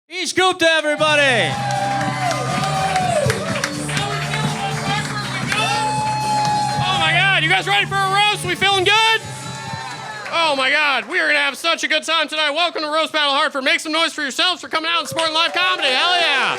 He's Gupta, everybody! Oh my God, you guys ready for a roast? We feeling good? Oh my God, we are gonna have such a good time tonight. Welcome to Roast Battle Hartford. Make some noise for yourselves for coming out and supporting live comedy. Hell yeah!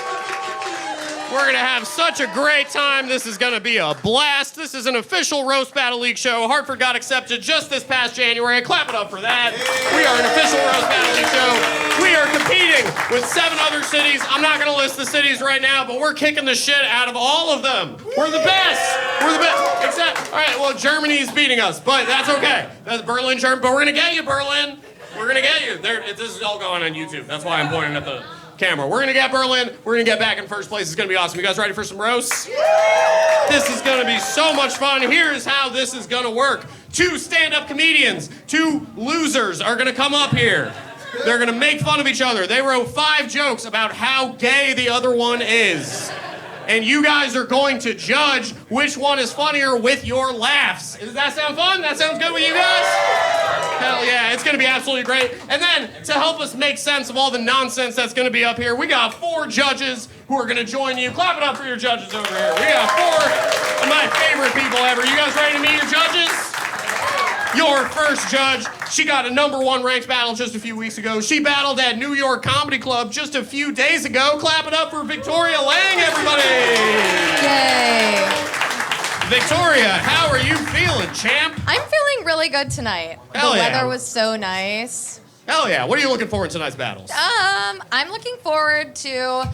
We're gonna have such a great time. This is gonna be a blast. This is an official Roast Battle League show. Hartford got accepted just this past January. Clap it up for that. We are an official Roast Battle League show. We are competing with 7 other cities. I'm not gonna list the cities right now, but we're kicking the shit out of all of them. We're the best. We're the best. Except, all right, well, Germany's beating us, but that's okay. That's Berlin, Germany. But we're gonna get you, Berlin. We're gonna get you. This is all going on YouTube. That's why I'm pointing at the camera. We're gonna get Berlin. We're gonna get back in first place. It's gonna be awesome. You guys ready for some roasts? This is gonna be so much fun. Here's how this is gonna work. 2 stand-up comedians, 2 losers are gonna come up here. They're gonna make fun of each other. They wrote 5 jokes about how gay the other one is. And you guys are going to judge which one is funnier with your laughs. Does that sound fun? That sounds good with you guys? Hell yeah, it's gonna be absolutely great. And then, to help us make sense of all the nonsense that's gonna be up here, we got 4 judges who are gonna join you. Clap it up for your judges over here. We got 4 of my favorite people ever. You guys ready to meet your judges? Your first judge, she got a #1 ranked battle just a few weeks ago. She battled at New York Comedy Club just a few days ago. Clap it up for Victoria Lang, everybody! Yay! Victoria, how are you feeling, champ? I'm feeling really good tonight. Hell the yeah. weather was so nice. Hell yeah, what are you looking for in tonight's battles? I'm looking forward to...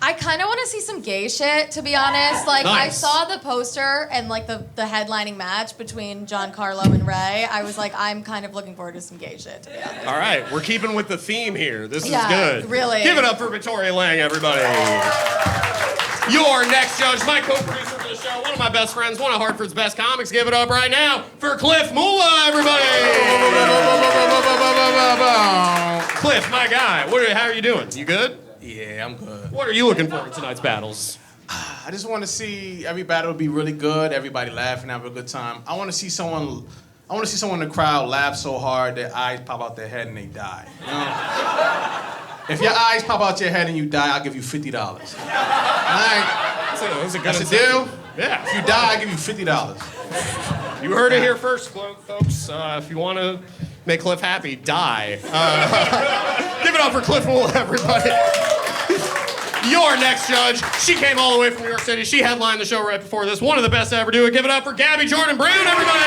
I kind of want to see some gay shit, to be honest. Like, Nice. I saw the poster and, like, the headlining match between Giancarlo and Ray. I was like, I'm kind of looking forward to some gay shit, to be honest. All right, we're keeping with the theme here. This is Yeah, good. really. Give it up for Victoria Lang, everybody. Your next judge, my co-producer for the show, one of my best friends, one of Hartford's best comics. Give it up right now for Cliff Mula, everybody. Cliff, my guy, how are you doing? You good? Yeah, I'm good. What are you looking for in tonight's battles? I just want to see every battle be really good, everybody laughing, have a good time. I want to see someone in the crowd laugh so hard their eyes pop out their head and they die. You know? If your eyes pop out your head and you die, I'll give you $50. All right? That's a good That's a incentive. deal? Yeah. If you die, I'll give you $50. You heard it here first, folks. If you want to make Cliff happy, die. Give it up for Cliff Mula, everybody. Your next judge, she came all the way from New York City. She headlined the show right before this. One of the best to ever do it. Give it up for Gabby Jordan Brown, everybody.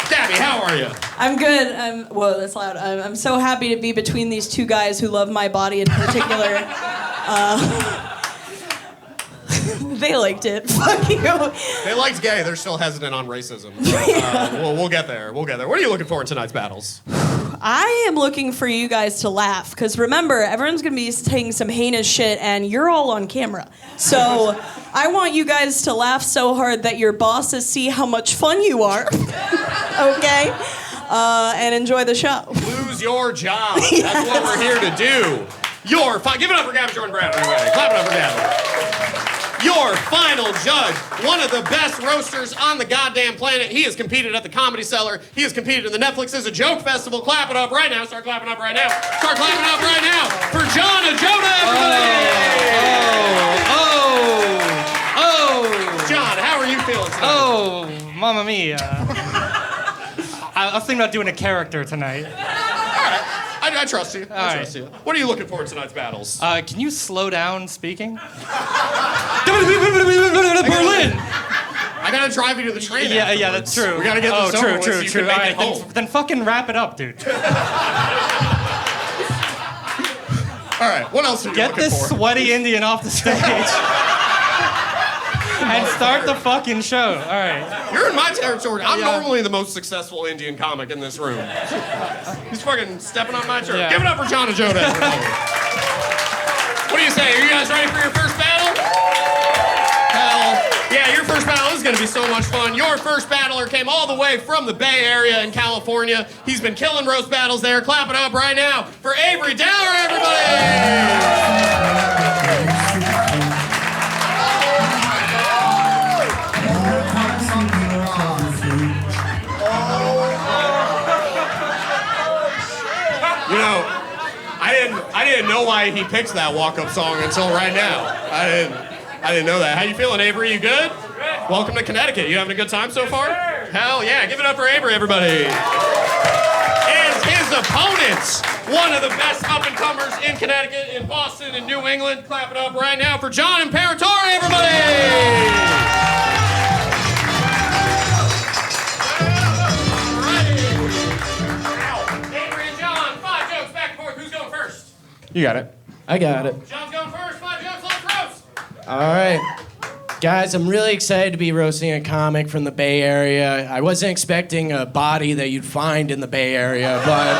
Gabby, how are you? I'm good. Whoa, that's loud. I'm so happy to be between these 2 guys who love my body in particular. They liked it. Fuck you. They liked gay. They're still hesitant on racism. We'll get there. We'll get there. What are you looking for in tonight's battles? I am looking for you guys to laugh, because remember, everyone's going to be saying some heinous shit, and you're all on camera. So I want you guys to laugh so hard that your bosses see how much fun you are. Okay? And enjoy the show. Lose your job. That's what we're here to do. Give it up for Gabby Jordan Brown, everybody. Clap it up for Gabby. Your final judge, one of the best roasters on the goddamn planet. He has competed at the Comedy Cellar. He has competed in the Netflix is a Joke Festival. Clap it up right now. Start clapping up right now. Start clapping up right now for Ajodah, everybody. John, how are you feeling tonight? Oh, mamma mia. I was thinking about doing a character tonight. All right. I trust you. I trust you. What are you looking for in tonight's battles? Can you slow down speaking? Berlin! I gotta drive you to the train. Yeah, that's true. We gotta get this over with so you can All make it right, home. then fucking wrap it up, dude. All right, what else are you Get looking this for? sweaty Indian off the stage. And start the fucking show. All right. You're in my territory. I'm Yeah. normally the most successful Indian comic in this room. He's fucking stepping on my turf. Yeah. Give it up for John Ajodah, everybody. What do you say? Are you guys ready for your first battle? Hell, yeah, your first battle is going to be so much fun. Your first battler came all the way from the Bay Area in California. He's been killing roast battles there. Clap it up right now for Avery, Dauer, everybody! You know, know why he picked that walk-up song until right now. I didn't know that. How you feeling, Avery? You good? Welcome to Connecticut. You having a good time so far? Hell yeah. Give it up for Avery, everybody. And his opponents, one of the best up-and-comers in Connecticut, in Boston, in New England. Clap it up right now for John Imeratore, everybody. Avery and John, 5 jokes back and forth. Who's going first? You got it. I got it. John's going first. 5 jokes. Let's roast. All right. Guys, I'm really excited to be roasting a comic from the Bay Area. I wasn't expecting a body that you'd find in the Bay Area, but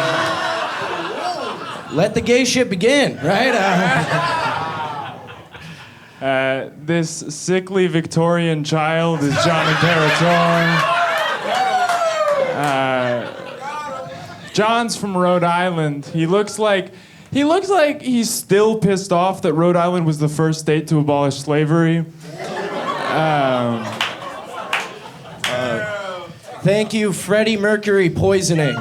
let the gay shit begin, right? This sickly Victorian child is John Imeratore. John's from Rhode Island. He looks like he's still pissed off that Rhode Island was the first state to abolish slavery. Thank you, Freddie Mercury poisoning.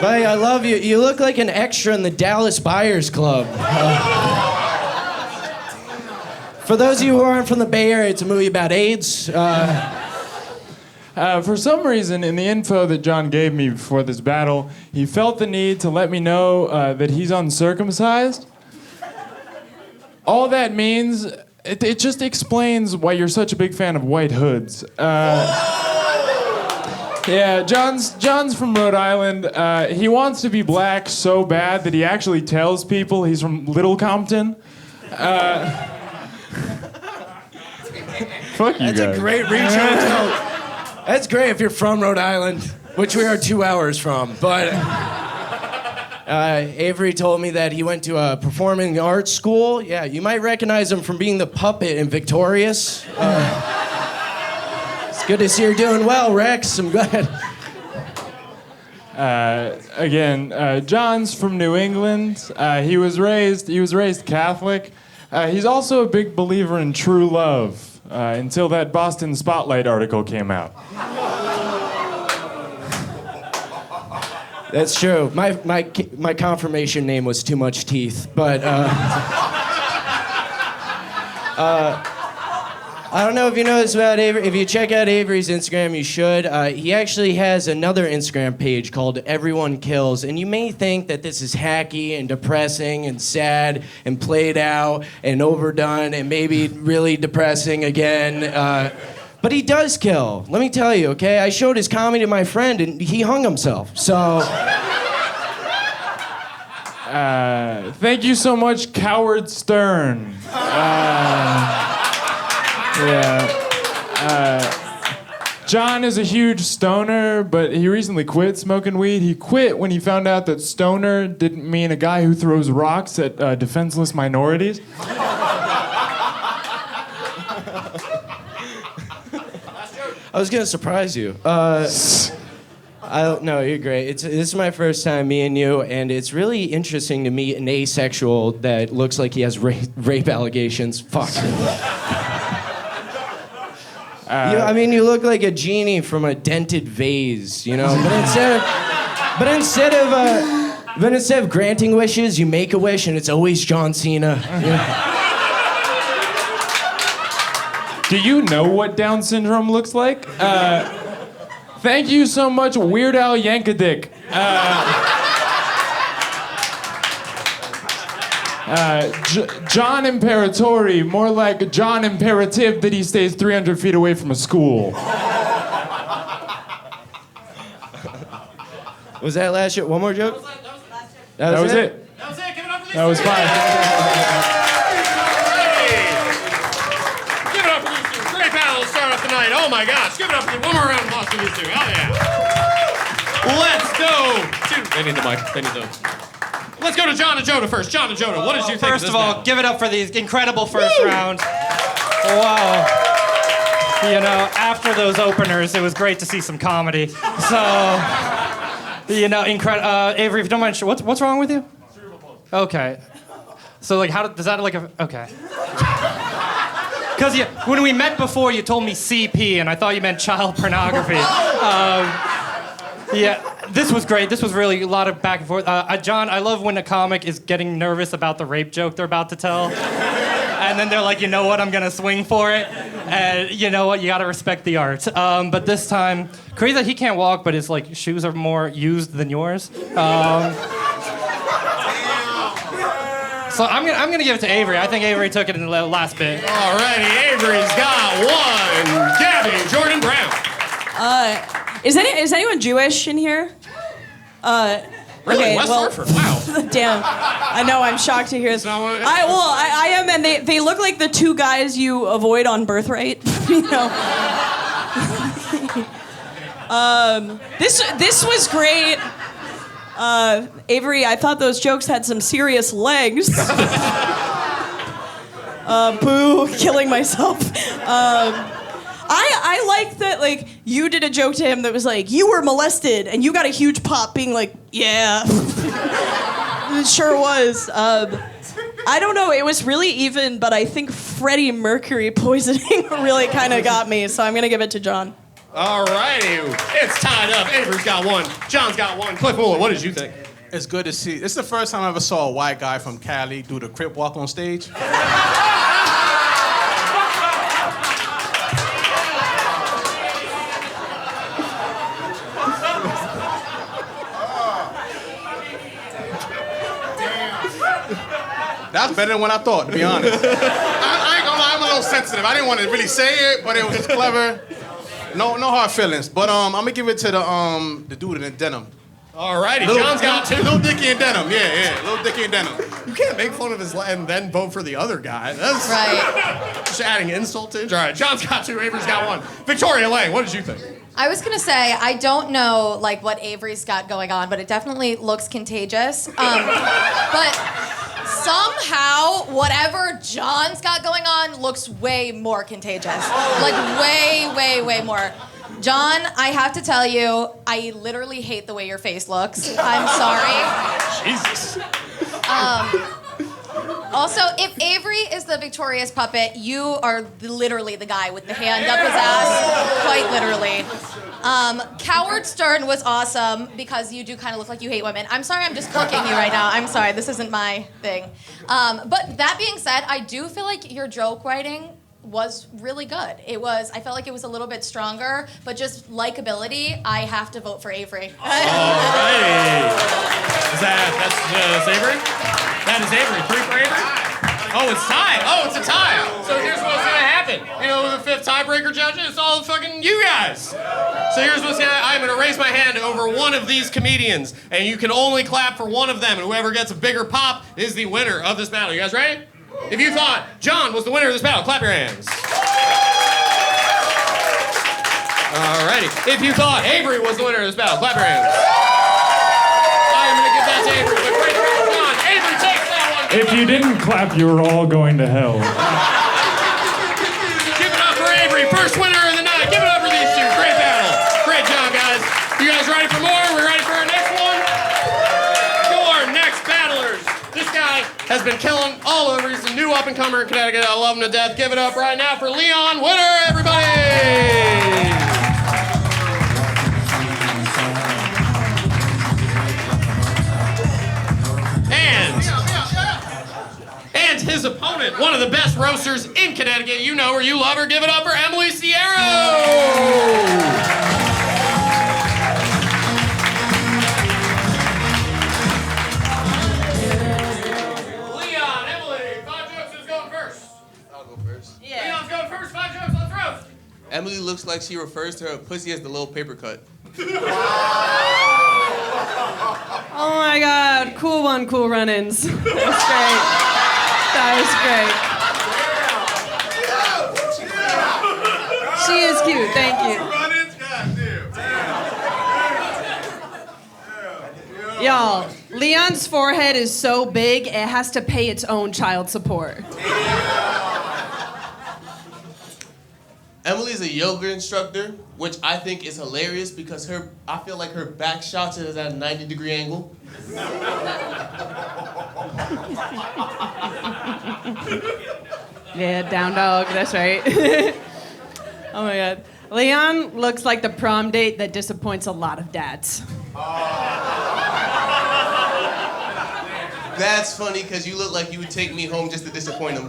Buddy, I love you. You look like an extra in the Dallas Buyers Club. For those of you who aren't from the Bay Area, it's a movie about AIDS. For some reason, in the info that John gave me before this battle, he felt the need to let me know that he's uncircumcised. All that means, it just explains why you're such a big fan of white hoods. Yeah, John's from Rhode Island. He wants to be black so bad that he actually tells people he's from Little Compton. Fuck you That's guys. a great reach out. That's great if you're from Rhode Island, which we are 2 hours from. But Avery told me that he went to a performing arts school. Yeah, you might recognize him from being the puppet in Victorious. It's good to see you're doing well, Rex. I'm glad. John's from New England. He was raised Catholic. He's also a big believer in true love. Until that Boston Spotlight article came out. That's true. My confirmation name was Too Much Teeth, but I don't know if you know this about Avery. If you check out Avery's Instagram, you should. He actually has another Instagram page called Everyone Kills, and you may think that this is hacky and depressing and sad and played out and overdone and maybe really depressing again. But he does kill. Let me tell you, okay? I showed his comedy to my friend, and he hung himself. So. Thank you so much, Coward Stern. John is a huge stoner, but he recently quit smoking weed. He quit when he found out that stoner didn't mean a guy who throws rocks at defenseless minorities. I was gonna surprise you. No, you're great. This is my first time meeting you, and it's really interesting to meet an asexual that looks like he has rape allegations. Fuck. You look like a genie from a dented vase, you know. But instead of granting wishes, you make a wish, and it's always John Cena. You know? Do you know what Down syndrome looks like? Thank you so much, Weird Al Yankovic. John Imeratore, more like John Imperative that he stays 300 feet away from a school. Was that last year? One more joke? That was it. That was it. Give it up for these That was three. fine. Give it up for these two. Great battle to start off the night. Oh my gosh. Give it up for one more round of applause for these two. Hell yeah. Let's go to... They need the mic. They need those. Let's go to John Ajodah first. John Ajodah, what did you think of First this of all, battle? give it up for the incredible first round. Wow. You know, after those openers, it was great to see some comedy. So, you know, Avery, if you don't mind, what's wrong with you? Okay. So, like, does that, like, okay. Because when we met before, you told me CP, and I thought you meant child pornography. Yeah, this was great. This was really a lot of back and forth. John, I love when a comic is getting nervous about the rape joke they're about to tell. And then they're like, you know what, I'm gonna swing for it. And you know what, you gotta respect the art. But this time, crazy that he can't walk, but his like shoes are more used than yours. So I'm gonna give it to Avery. I think Avery took it in the last bit. Alrighty, Avery's got one. Gabby, Jordan Brown. Is anyone Jewish in here? Really? Okay, West well, Hartford. Wow. Damn. I know, I'm shocked to hear this. I am, and they look like the two guys you avoid on Birthright. You know. This was great. Avery, I thought those jokes had some serious legs. Boo, killing myself. I like that, like, you did a joke to him that was like, you were molested, and you got a huge pop being like, yeah. It sure was. I don't know, it was really even, but I think Freddie Mercury poisoning really kind of got me, so I'm gonna give it to John. Alrighty, it's tied up. Avery's got one. John's got one. Cliff Mula, what did you think? It's good to see. It's the first time I ever saw a white guy from Cali do the crip walk on stage. That's better than what I thought, to be honest. I ain't gonna lie, I'm a little sensitive. I didn't want to really say it, but it was just clever. No hard feelings. But I'm gonna give it to the dude in denim. Alrighty, John's got two. Little Dicky in denim. Yeah, little Dicky in denim. You can't make fun of his and then vote for the other guy. That's Right. just adding insult to injury. All right, John's got two. Avery's got one. Victoria Lang, what did you think? I was gonna say I don't know like what Avery's got going on, but it definitely looks contagious. But somehow whatever John's got going on looks way more contagious. Like way more. John, I have to tell you, I literally hate the way your face looks. I'm sorry. Jesus. Also, if Avery is the victorious puppet, you are literally the guy with the hand up his ass. Quite literally. Coward Stern was awesome because you do kind of look like you hate women. I'm sorry, I'm just cooking you right now. I'm sorry, this isn't my thing. But that being said, I do feel like your joke writing was really good. I felt like it was a little bit stronger, but just likability, I have to vote for Avery. Alrighty. That's Avery? That is Avery. 3 for Avery? Oh, it's tied. Oh, it's a tie. So here's what's gonna happen. You know who the 5th tiebreaker judge is? It's all fucking you guys. So here's what's gonna happen. I'm gonna raise my hand over one of these comedians, and you can only clap for one of them, and whoever gets a bigger pop is the winner of this battle. You guys ready? If you thought John was the winner of this battle, clap your hands. Alrighty. If you thought Avery was the winner of this battle, clap your hands. I'm gonna give that to Avery, but great job, John. Avery takes that one. If you didn't clap, you were all going to hell. Give it up for Avery, first winner of the night. Give it up for these two. Great battle. Great job, guys. You guys ready for more? We're ready for our next one? Your next battlers. This guy has been killing all over. He's a new up-and-comer in Connecticut. I love him to death. Give it up right now for Leon Witter, everybody! And his opponent, one of the best roasters in Connecticut. You know her, you love her. Give it up for Emily Siero! Emily looks like she refers to her pussy as the little paper cut. Oh my God, cool one, cool run-ins. That was great. That was great. She is cute, thank you. Y'all, Leon's forehead is so big, it has to pay its own child support. Emily's a yoga instructor, which I think is hilarious because I feel like her back shots is at a 90-degree angle. Yeah, down dog, that's right. Oh my God. Leon looks like the prom date that disappoints a lot of dads. That's funny because you look like you would take me home just to disappoint him.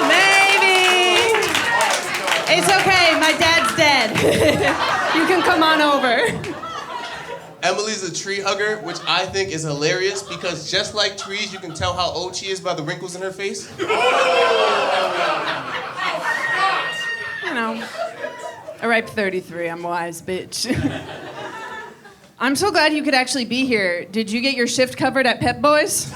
Maybe. It's okay, my dad's dead. You can come on over. Emily's a tree hugger, which I think is hilarious because just like trees, you can tell how old she is by the wrinkles in her face. You know, a ripe 33, I'm wise, bitch. I'm so glad you could actually be here. Did you get your shift covered at Pep Boys?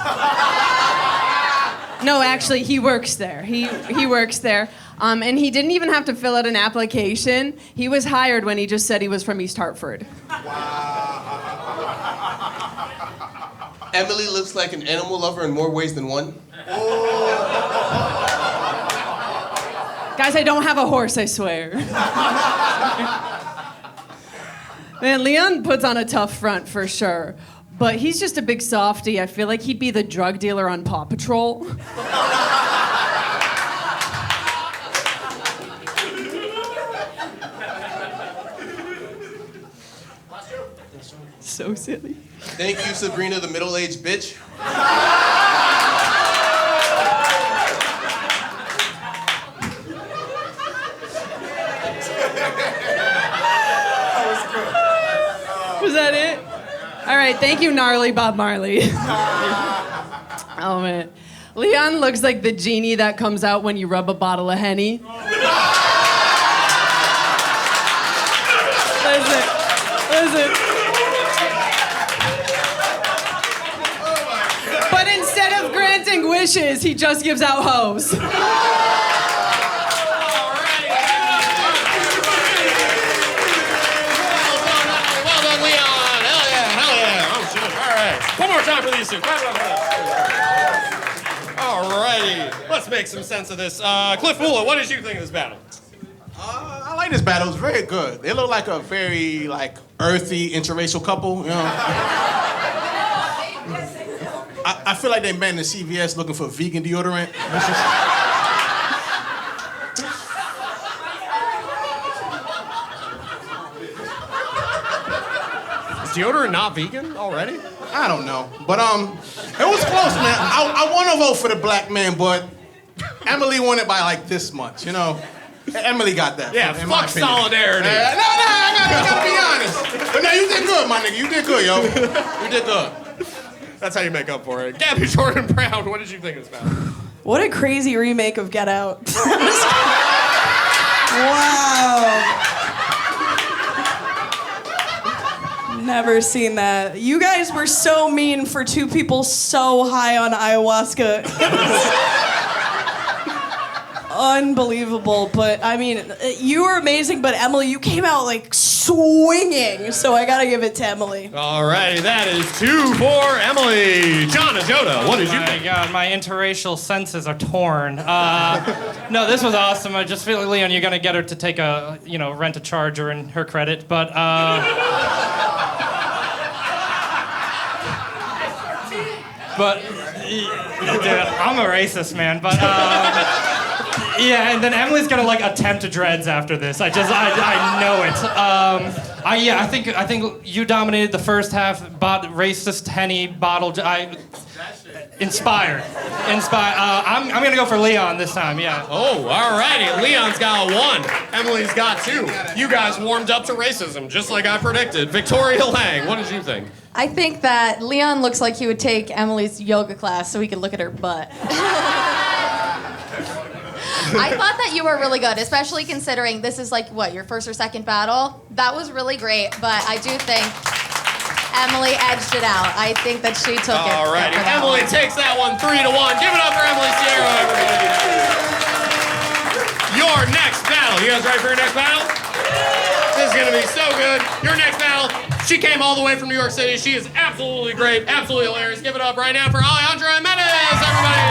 No, actually, he works there. He works there. And he didn't even have to fill out an application. He was hired when he just said he was from East Hartford. Emily looks like an animal lover in more ways than one. Guys, I don't have a horse, I swear. Man, Leon puts on a tough front for sure. But he's just a big softie. I feel like he'd be the drug dealer on Paw Patrol. So silly. Thank you, Sabrina, the middle-aged bitch. Was that it? All right, thank you, gnarly Bob Marley. Oh, man. Leon looks like the genie that comes out when you rub a bottle of Henny. Listen. But instead of granting wishes, he just gives out hoes. One more time for these two. Alrighty, let's make some sense of this. Cliff Mula, what did you think of this battle? I like this battle. It's very good. They look like a very earthy interracial couple. You know. I feel like they met in the CVS looking for vegan deodorant. Is deodorant not vegan already? I don't know, but it was close, man. I want to vote for the black man, but Emily won it by this much, you know. Emily got that. Yeah, fuck solidarity. No, I gotta be honest. But no, you did good, my nigga. You did good, yo. You did good. That's how you make up for it. Gabby Jordan Brown, what did you think of this battle? What a crazy remake of Get Out. Wow. Never seen that. You guys were so mean for two people so high on ayahuasca. Unbelievable, but I mean, you were amazing, but Emily, you came out swinging, so I gotta give it to Emily. Alrighty, that is 2 for Emily. John Ajodah, what did you think? Oh my God, my interracial senses are torn. No, this was awesome. I just feel like, Leon, you're gonna get her to take rent a Charger in her credit, but But, dude, I'm a racist, man, but, yeah, and then Emily's gonna attempt dreads after this. I know it. I think you dominated the first half. Racist Henny bottle. Inspired. I'm gonna go for Leon this time. Yeah. Oh, alrighty. Leon's got 1. Emily's got 2. You guys warmed up to racism, just like I predicted. Victoria Lang, what did you think? I think that Leon looks like he would take Emily's yoga class so he could look at her butt. I thought that you were really good, especially considering this is your first or second battle. That was really great, but I do think Emily edged it out. I think that she took it. Alrighty, Emily takes that one 3-1. Give it up for Emily Siero, everybody. Your next battle. You guys ready for your next battle? This is gonna be so good. Your next battle. She came all the way from New York City. She is absolutely great, absolutely hilarious. Give it up right now for Alejandra Jimenez, everybody.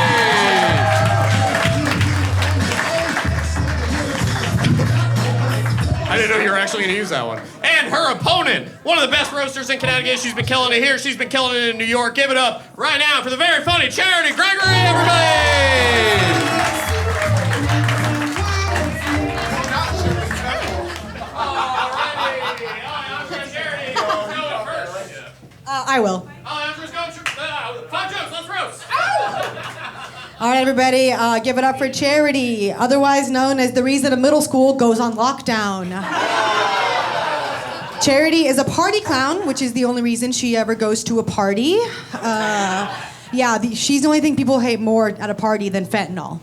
I didn't know you were actually going to use that one. And her opponent, one of the best roasters in Connecticut. She's been killing it here. She's been killing it in New York. Give it up right now for the very funny Charity Gregory, everybody! right, everybody, give it up for Charity, otherwise known as the reason a middle school goes on lockdown. Charity is a party clown, which is the only reason she ever goes to a party. She's the only thing people hate more at a party than fentanyl.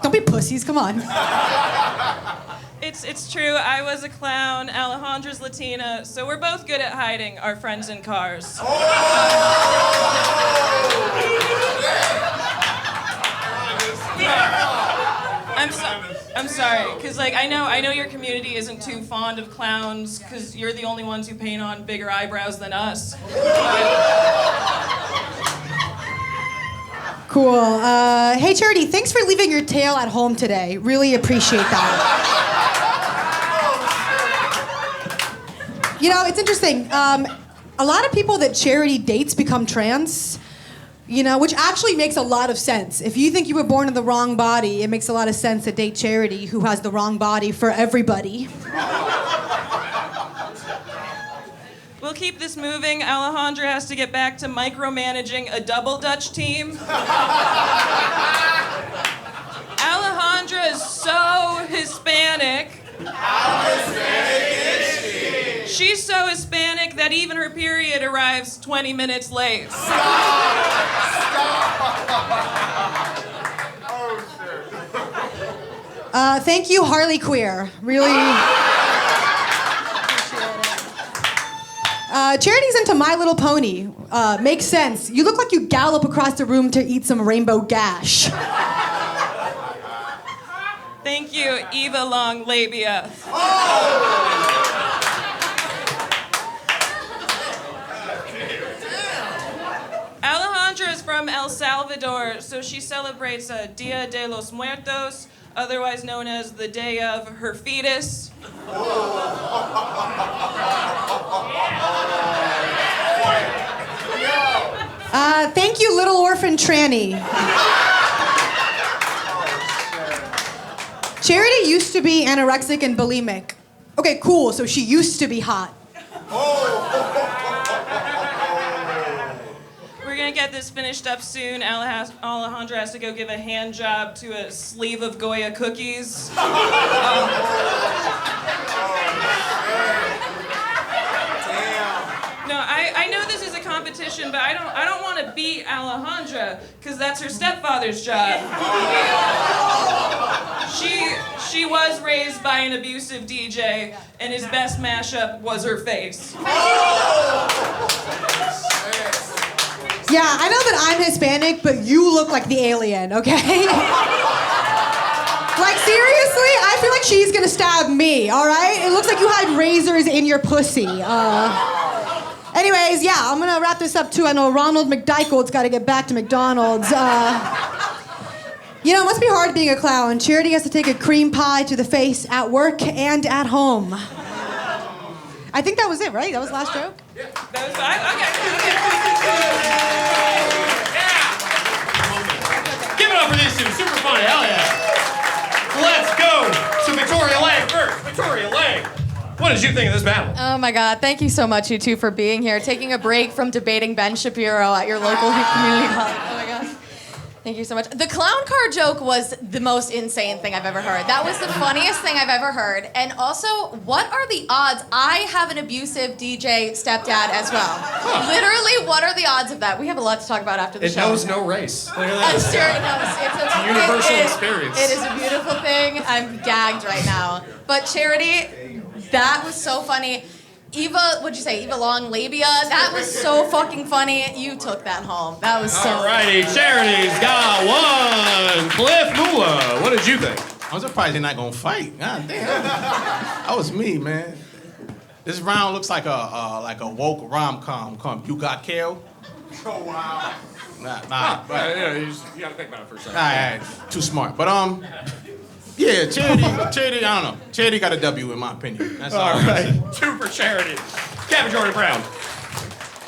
Don't be pussies, come on. It's true, I was a clown, Alejandra's Latina, so we're both good at hiding our friends in cars. I'm sorry, because I know your community isn't too fond of clowns, because you're the only ones who paint on bigger eyebrows than us. Cool. Hey, Charity, thanks for leaving your tail at home today. Really appreciate that. You know, it's interesting. A lot of people that Charity dates become trans, which actually makes a lot of sense. If you think you were born in the wrong body, it makes a lot of sense to date Charity, who has the wrong body for everybody. We'll keep this moving. Alejandra has to get back to micromanaging a double Dutch team. Alejandra is so Hispanic. How Hispanic is she? She's so Hispanic that even her period arrives 20 minutes late. Thank you, Harley Queer. Really Charity's into My Little Pony. Makes sense. You look like you gallop across the room to eat some rainbow gash. Thank you, Eva Long Labia. Alejandra is from El Salvador, so she celebrates Dia de los Muertos, otherwise known as the day of her fetus. Thank you, Little Orphan Tranny. Charity used to be anorexic and bulimic. Okay, cool, so she used to be hot. We're gonna get this finished up soon. Alejandra has to go give a hand job to a sleeve of Goya cookies. No, I know this is a competition, but I don't want to beat Alejandra, because that's her stepfather's job. She was raised by an abusive DJ, and his best mashup was her face. Yeah, I know that I'm Hispanic, but you look like the alien, okay? Like, seriously? I feel like she's gonna stab me, all right? It looks like you hide razors in your pussy. Anyways, yeah, I'm gonna wrap this up too. I know Ronald McDykeld's gotta get back to McDonald's. It must be hard being a clown. Charity has to take a cream pie to the face at work and at home. I think that was it, right? That was the last joke? Yeah. That was fine? Okay. Yeah! Give it up for these two. Super funny. Hell yeah. Let's go to Victoria Lang first. Victoria Lang. What did you think of this battle? Oh my God, thank you so much, you two, for being here. Taking a break from debating Ben Shapiro at your local community college. Oh my God. Thank you so much. The clown car joke was the most insane thing I've ever heard. That was the funniest thing I've ever heard. And also, what are the odds? I have an abusive DJ stepdad as well. Literally, what are the odds of that? We have a lot to talk about after the show. It knows no race. It's a universal experience. It is a beautiful thing. I'm gagged right now. But Charity, that was so funny. Eva, what'd you say? Eva Long Labia? That was so fucking funny. You took that home. That was so Alrighty, Charity's got one. Cliff Mula, what did you think? I'm surprised they're not gonna fight. God damn. That was me, man. This round looks like a woke rom-com called You Got Killed. Oh, wow. Nah. You gotta think about it for a second. All right, too smart. But yeah, Charity, I don't know. Charity got a W in my opinion. That's all right. Two for Charity. Gabby Jordan Brown.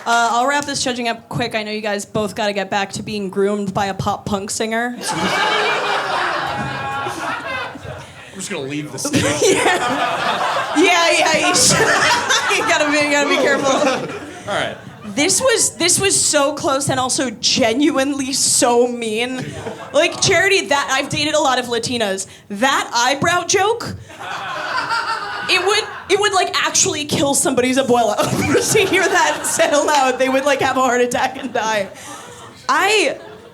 I'll wrap this judging up quick. I know you guys both got to get back to being groomed by a pop punk singer. I'm just gonna leave the stage. Yeah. You should. you gotta be careful. All right. This was so close and also genuinely so mean. Like, Charity, that I've dated a lot of Latinas. That eyebrow joke, it would like actually kill somebody's abuela. To hear that said aloud, they would like have a heart attack and die.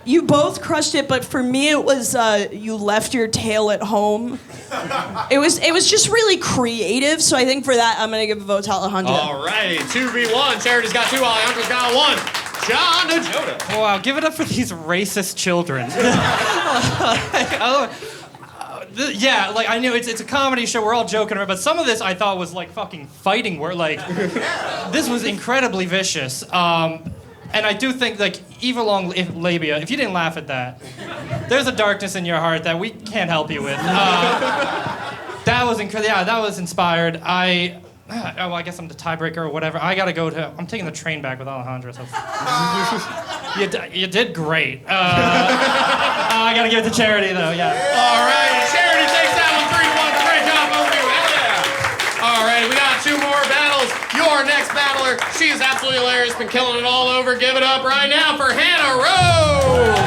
You both crushed it, but for me it was you left your tail at home. It was just really creative, so I think for that I'm gonna give a vote to Alejandra. All right, 2v1. Charity's got 2, Alejandra's got 1. John Ajodah. Wow, give it up for these racist children. Yeah, like I knew it's a comedy show. We're all joking around, but some of this I thought was like fucking fighting. Where like this was incredibly vicious. And I do think, like, Eva Long Labia, if you didn't laugh at that, there's a darkness in your heart that we can't help you with. That was incredible. Yeah, that was inspired. I guess I'm the tiebreaker or whatever. I'm taking the train back with Alejandra. So you did great. I gotta give it to Charity, though, yeah. All right, Charity takes that one 3-1. Great job over you. Hell yeah. All right, we got 2 more battles. Your next battler, she is absolutely hilarious, been killing it all over. Give it up right now for Hannah Rose.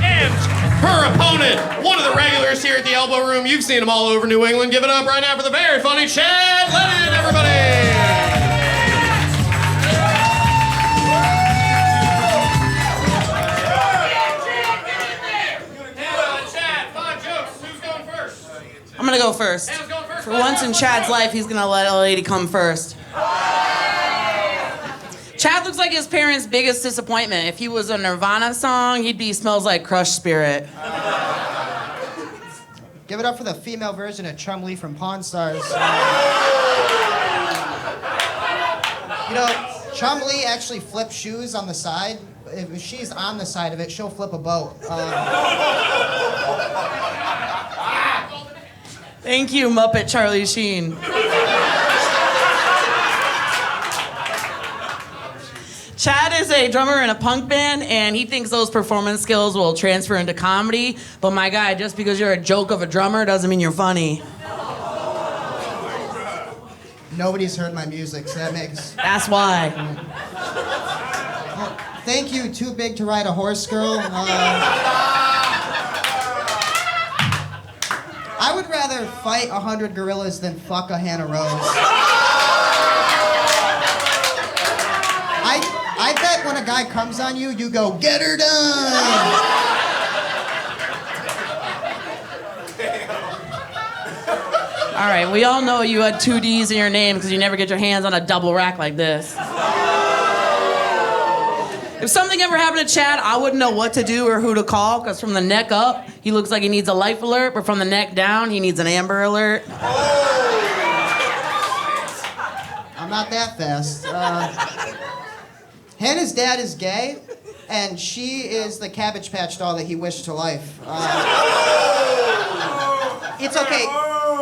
And her opponent, one of the regulars here at the Elbow Room. You've seen him all over New England. Give it up right now for the very funny Chad Lennon, everybody. I'm gonna go first. For once in Chad's life, he's gonna let a lady come first. Chad looks like his parents' biggest disappointment. If he was a Nirvana song, he'd be Smells Like Crushed Spirit. Give it up for the female version of Chumlee from Pawn Stars. You know, Chumlee actually flips shoes on the side. If she's on the side of it, she'll flip a boat. Thank you, Muppet Charlie Sheen. Chad is a drummer in a punk band, and he thinks those performance skills will transfer into comedy. But my guy, just because you're a joke of a drummer doesn't mean you're funny. Nobody's heard my music, so that makes... That's why. Well, thank you, Too Big to Ride a Horse Girl. I would rather fight 100 gorillas than fuck a Hannah Rose. I bet when a guy comes on you, you go, get her done! All right, we all know you had 2 D's in your name because you never get your hands on a double rack like this. If something ever happened to Chad, I wouldn't know what to do or who to call, because from the neck up, he looks like he needs a life alert, but from the neck down, he needs an Amber Alert. I'm not that fast. Hannah's dad is gay, and she is the Cabbage Patch doll that he wished to life. It's okay.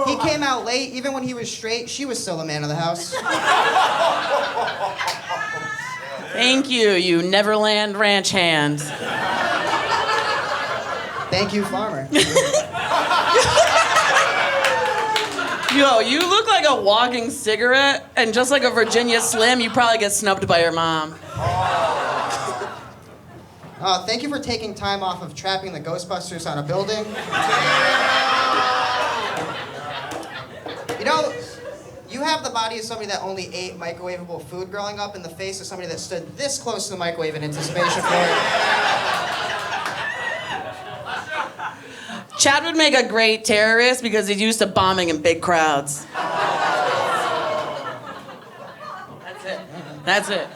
He came out late. Even when he was straight, she was still the man of the house. Thank you, you Neverland Ranch hands. Thank you, farmer. Yo, you look like a walking cigarette, and just like a Virginia Slim, you probably get snubbed by your mom. Thank you for taking time off of trapping the Ghostbusters on a building. You know, you have the body of somebody that only ate microwavable food growing up, and the face of somebody that stood this close to the microwave in anticipation for it. Chad would make a great terrorist because he's used to bombing in big crowds. That's it.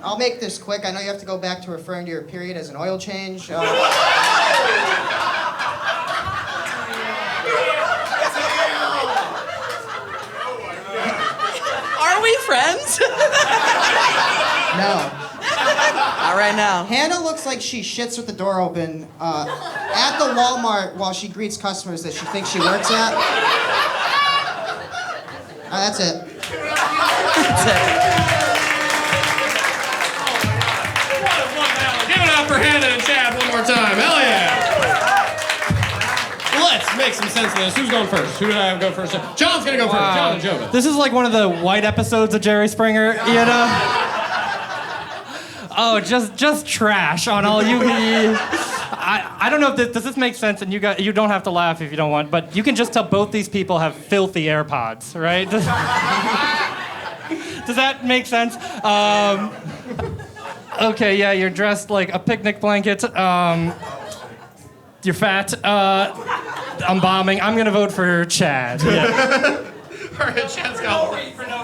I'll make this quick. I know you have to go back to referring to your period as an oil change. Are we friends? No. All right now. Hannah looks like she shits with the door open at the Walmart while she greets customers that she thinks she works at. That's it. That's it. Give it up for Hannah and Chad one more time. Hell yeah. Let's make some sense of this. Who's going first? Who did I have go first? John's gonna go first. John and Ajodah. This is like one of the white episodes of Jerry Springer, you know? Oh, just trash on all you. I don't know if does this make sense, and you don't have to laugh if you don't want, but you can just tell both these people have filthy AirPods, right? Does that make sense? Okay, yeah, you're dressed like a picnic blanket. You're fat. I'm bombing. I'm gonna vote for Chad. Yeah. All right, Chad's got For no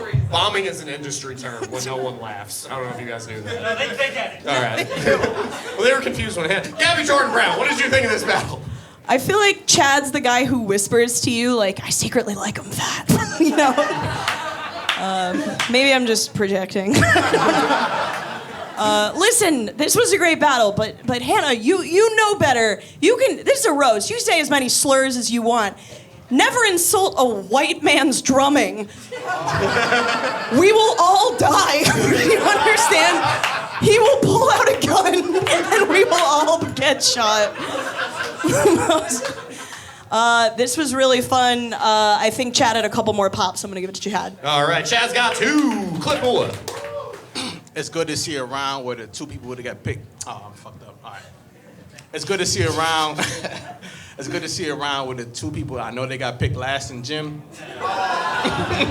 reason. Bombing is an industry term when no one laughs. I don't know if you guys knew that. No, they get it. All right. Well, they were confused when it happened. Gabby Jordan Brown, what did you think of this battle? I feel like Chad's the guy who whispers to you, like, I secretly like him fat. You know? Maybe I'm just projecting. Listen, this was a great battle, but Hannah, you know better. This is a roast. You say as many slurs as you want. Never insult a white man's drumming. We will all die. You understand? He will pull out a gun and we will all get shot. This was really fun. I think Chad had a couple more pops. I'm gonna give it to Chad. All right, Chad's got 2. Clip Mula. It's good to see a round where the 2 people would have got picked. Oh, I'm fucked up. All right. It's good to see a round. It's good to see a round with the 2 people I know they got picked last in gym. I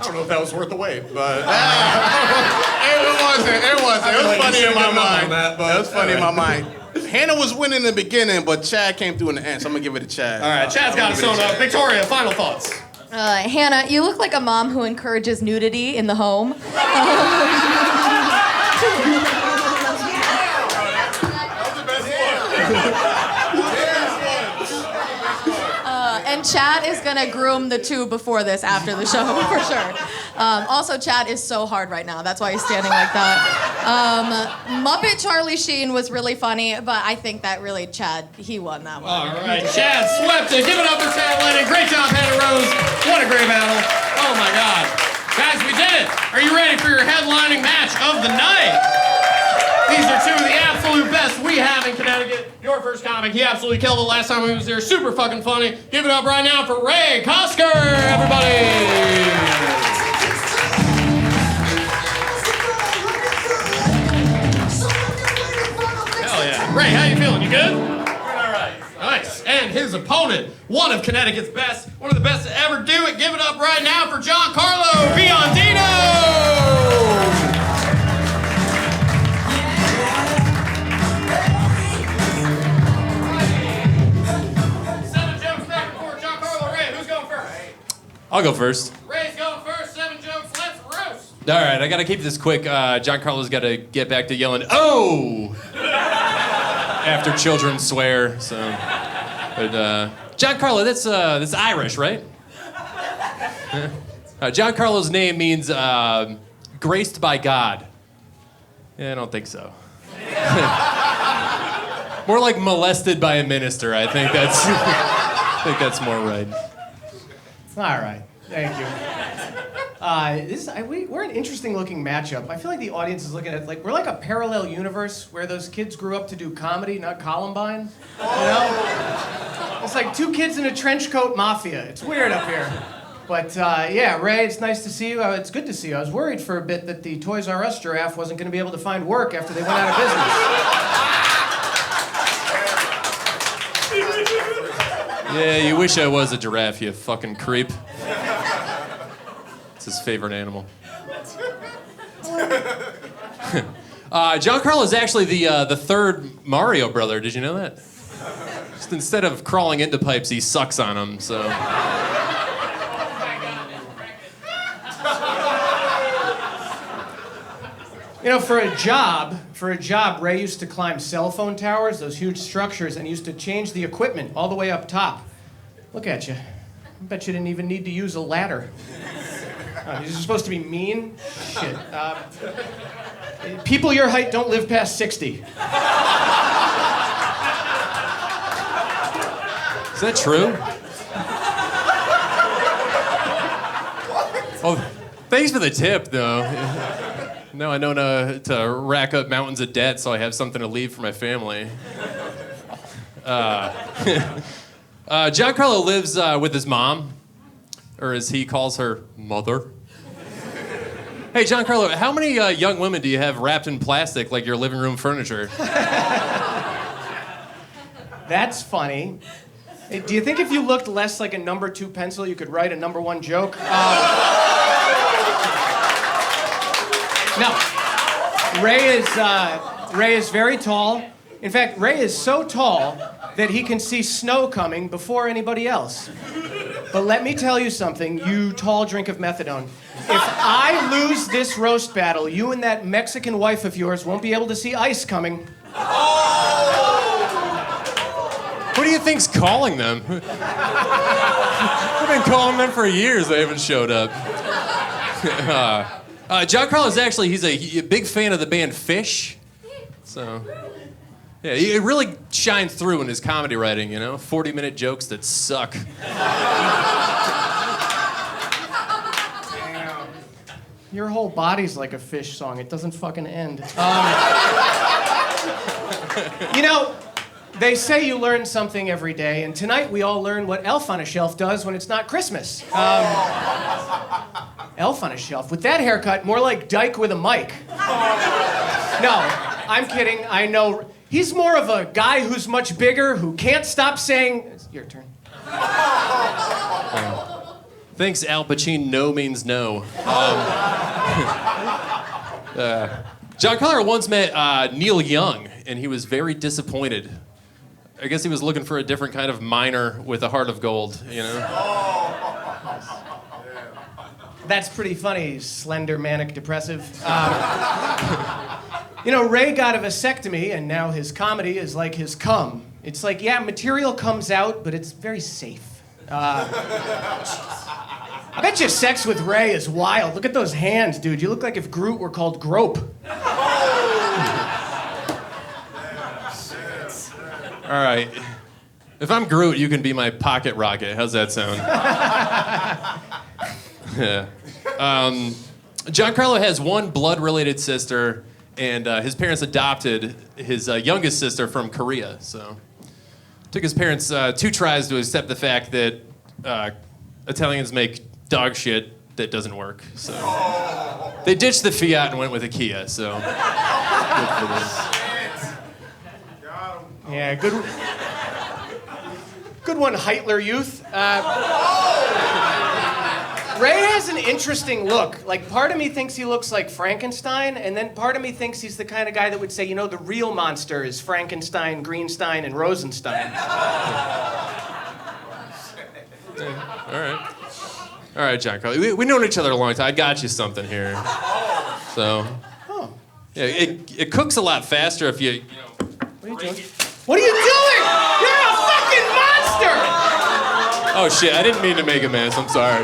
don't know if that was worth the wait, but It wasn't. It was funny in my mind. It was funny in my mind. Hannah was winning in the beginning, but Chad came through in the end, so I'm gonna give it to Chad. all right, Chad's got it sewn up. Victoria, final thoughts. Hannah, you look like a mom who encourages nudity in the home. And Chad is gonna groom the 2 before this, after the show, for sure. Also, Chad is so hard right now. That's why he's standing like that. Muppet Charlie Sheen was really funny, but I think that really Chad, he won that one. All right, Chad swept it. Give it up for Chad Lennon. Great job, Hannah Rose. What a great battle. Oh my God. Guys, we did it. Are you ready for your headlining match of the night? These are 2 of the absolute best we have in Connecticut. Your first comic, he absolutely killed it last time he was here. Super fucking funny. Give it up right now for Ray Cosker, everybody. Hell yeah. Ray, how you feeling? You good? All right. Nice. And his opponent, one of Connecticut's best, one of the best to ever do it. Give it up right now for Giancarlo Biondino. I'll go first. Ray's going first, 7 jokes, let's roast. All right, I gotta keep this quick. Giancarlo's gotta get back to yelling, "Oh!" after children swear. So, but Giancarlo, that's Irish, right? Giancarlo's name means graced by God. Yeah, I don't think so. More like molested by a minister. I think that's more right. All right, thank you. We're an interesting looking matchup. I feel like the audience is looking at we're like a parallel universe where those kids grew up to do comedy, not Columbine. You know? It's like 2 kids in a trench coat mafia. It's weird up here. But yeah, Ray, it's nice to see you. It's good to see you. I was worried for a bit that the Toys R Us giraffe wasn't going to be able to find work after they went out of business. Yeah, you wish I was a giraffe, you fucking creep. It's his favorite animal. Giancarlo is actually the 3rd Mario brother. Did you know that? Just instead of crawling into pipes, he sucks on them. So. You know, for a job, Ray used to climb cell phone towers, those huge structures, and used to change the equipment all the way up top. Look at you. I bet you didn't even need to use a ladder. You're supposed to be mean? Shit. People your height don't live past 60. Is that true? Oh, thanks for the tip, though. No, I know to rack up mountains of debt so I have something to leave for my family. Giancarlo lives with his mom, or as he calls her, mother. Hey, Giancarlo, how many young women do you have wrapped in plastic like your living room furniture? That's funny. Hey, do you think if you looked less like a number 2 pencil, you could write a number 1 joke? No. Ray is very tall. In fact, Ray is so tall that he can see snow coming before anybody else. But let me tell you something, you tall drink of methadone. If I lose this roast battle, you and that Mexican wife of yours won't be able to see ice coming. Who do you think's calling them? I've been calling them for years. They haven't showed up. Giancarlo is actually, he's a big fan of the band Fish. So, yeah, it really shines through in his comedy writing, 40-minute jokes that suck. Your whole body's like a Fish song. It doesn't fucking end. They say you learn something every day, and tonight we all learn what Elf on a Shelf does when it's not Christmas. Elf on a Shelf? With that haircut, more like Dyke with a mic. No, I'm kidding. I know. He's more of a guy who's much bigger, who can't stop saying... It's your turn. Thanks, Al Pacino. No means no. Giancarlo once met Neil Young, and he was very disappointed. I guess he was looking for a different kind of miner with a heart of gold, That's pretty funny, slender, manic, depressive. Ray got a vasectomy, and now his comedy is like his cum. It's like, yeah, material comes out, but it's very safe. I bet you sex with Ray is wild. Look at those hands, dude. You look like if Groot were called Grope. All right. If I'm Groot, you can be my pocket rocket. How's that sound? Yeah. Giancarlo has one blood-related sister, and his parents adopted his youngest sister from Korea. So, took his parents 2 tries to accept the fact that Italians make dog shit that doesn't work. So, they ditched the Fiat and went with a Kia. So, good for them. Yeah, good one, Heitler youth. Ray has an interesting look. Like, part of me thinks he looks like Frankenstein, and then part of me thinks he's the kind of guy that would say, the real monster is Frankenstein, Greenstein, and Rosenstein. All right, Giancarlo. We've known each other a long time. I got you something here. So, yeah, it cooks a lot faster if you What are you doing? What are you doing? You're a fucking monster! Oh shit! I didn't mean to make a mess. I'm sorry.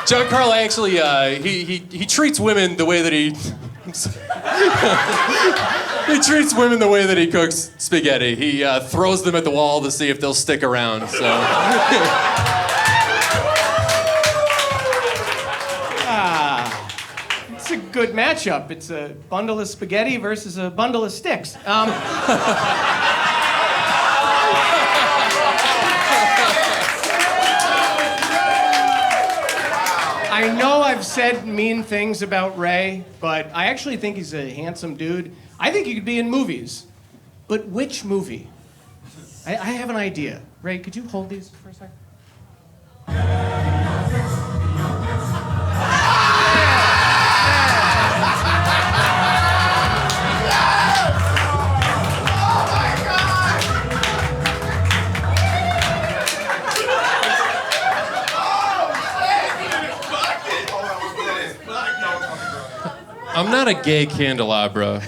Giancarlo actually he treats women the way that he he treats women the way that he cooks spaghetti. He throws them at the wall to see if they'll stick around. So. It's a good matchup. It's a bundle of spaghetti versus a bundle of sticks. I know I've said mean things about Ray, but I actually think he's a handsome dude. I think he could be in movies. But which movie? I have an idea. Ray, could you hold these for a second? I'm not a gay candelabra.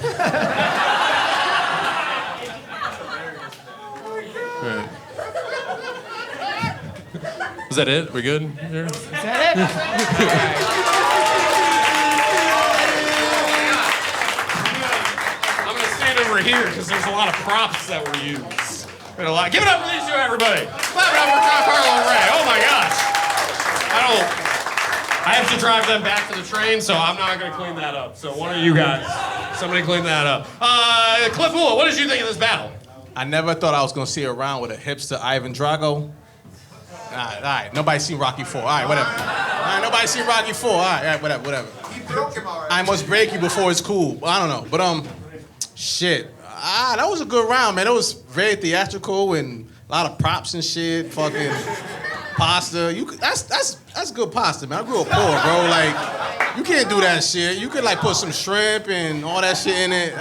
Right. Is that it? We good? Here? Is that it? I'm gonna stand over here because there's a lot of props that were used. Give it up for these 2, everybody. Clap it up for Giancarlo and Ray. Oh my gosh. I have to drive them back to the train, so I'm not going to clean that up. So one of you guys, somebody clean that up. Cliff Mula, what did you think of this battle? I never thought I was gonna see her around with a hipster Ivan Drago. All right. Nobody seen Rocky 4. All right, whatever. All right, nobody seen Rocky 4. All right, whatever. He broke him already. I must break you before it's cool. I don't know, but shit. That was a good round, man. It was very theatrical and a lot of props and shit. Fucking pasta. That's good pasta, man. I grew up poor, bro. Like, you can't do that shit. You could like put some shrimp and all that shit in it.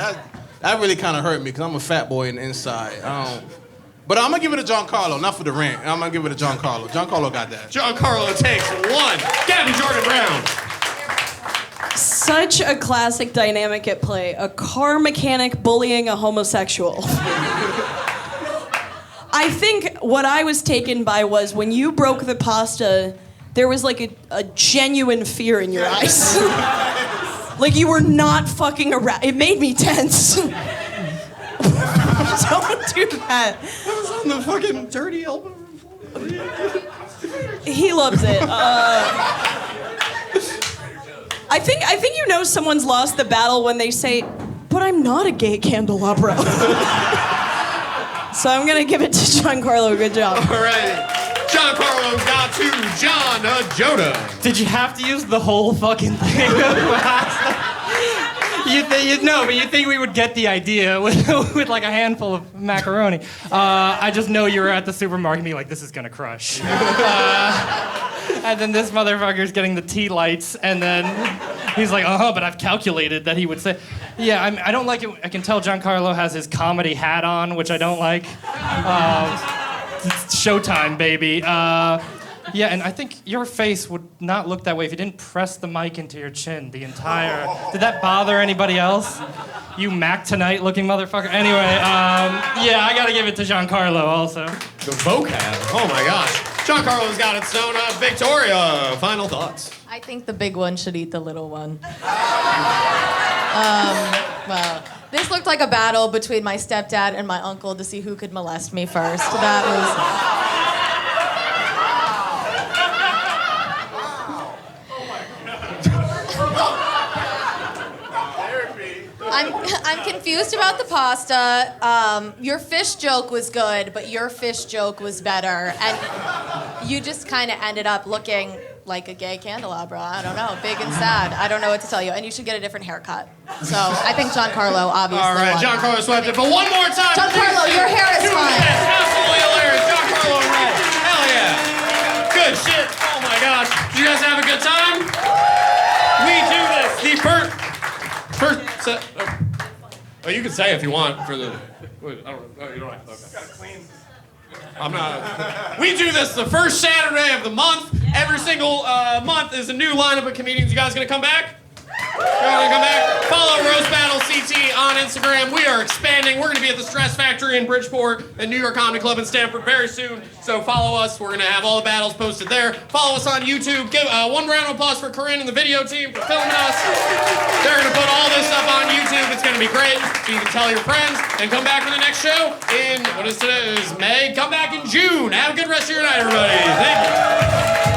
That really kind of hurt me because I'm a fat boy in the inside. But I'm gonna give it to Giancarlo, not for the rant. I'm gonna give it to Giancarlo. Giancarlo got that. Giancarlo takes 1. Gabby Jordan Brown. Such a classic dynamic at play. A car mechanic bullying a homosexual. I think what I was taken by was when you broke the pasta, there was like a genuine fear in your eyes. Like you were not fucking around. It made me tense. Don't do that. That was on the fucking dirty elbow. He loves it. I think you know someone's lost the battle when they say, "But I'm not a gay candelabra." So I'm gonna give it to Giancarlo. Good job. All right. Giancarlo got to John Ajodah. Did you have to use the whole fucking thing? You think we would get the idea with like a handful of macaroni. I just know you were at the supermarket and be like, this is gonna crush. And then this motherfucker's getting the tea lights, and then he's like, but I've calculated that he would say, yeah, I don't like it. I can tell Giancarlo has his comedy hat on, which I don't like. It's showtime, baby. Yeah, and I think your face would not look that way if you didn't press the mic into your chin the entire... Did that bother anybody else? You Mac tonight looking motherfucker. Anyway, yeah, I gotta give it to Giancarlo also. The vocab. Oh my gosh. Giancarlo's got it sewn up. Victoria, final thoughts. I think the big one should eat the little one. Well, this looked like a battle between my stepdad and my uncle to see who could molest me first. That was... I'm confused about the pasta. Your fish joke was good, but your fish joke was better. And you just kind of ended up looking like a gay candelabra. I don't know, big and sad. I don't know what to tell you. And you should get a different haircut. So I think Giancarlo obviously All right, won. Giancarlo swept it, but one more time. Giancarlo, your hair is fine. Absolutely hilarious. Giancarlo red. Hell yeah. Good shit. Oh my gosh. Did you guys have a good time? We do this. The first set. Oh, you can say if you want for the. Wait, I don't. Oh, you don't have. Okay. I'm not. We do this the first Saturday of the month. Every single month is a new lineup of comedians. You guys gonna come back? You gonna come back? Follow Roast Battle CT on Instagram. We are expanding. We're gonna be at the Stress Factory in Bridgeport and New York Comedy Club in Stamford very soon. So follow us. We're gonna have all the battles posted there. Follow us on YouTube. Give one round of applause for Corinne and the video team for filming us. They're gonna put all this up on YouTube. It's gonna be great. So you can tell your friends and come back for the next show in what is today? Is May. Come back in June. Have a good rest of your night, everybody. Thank you.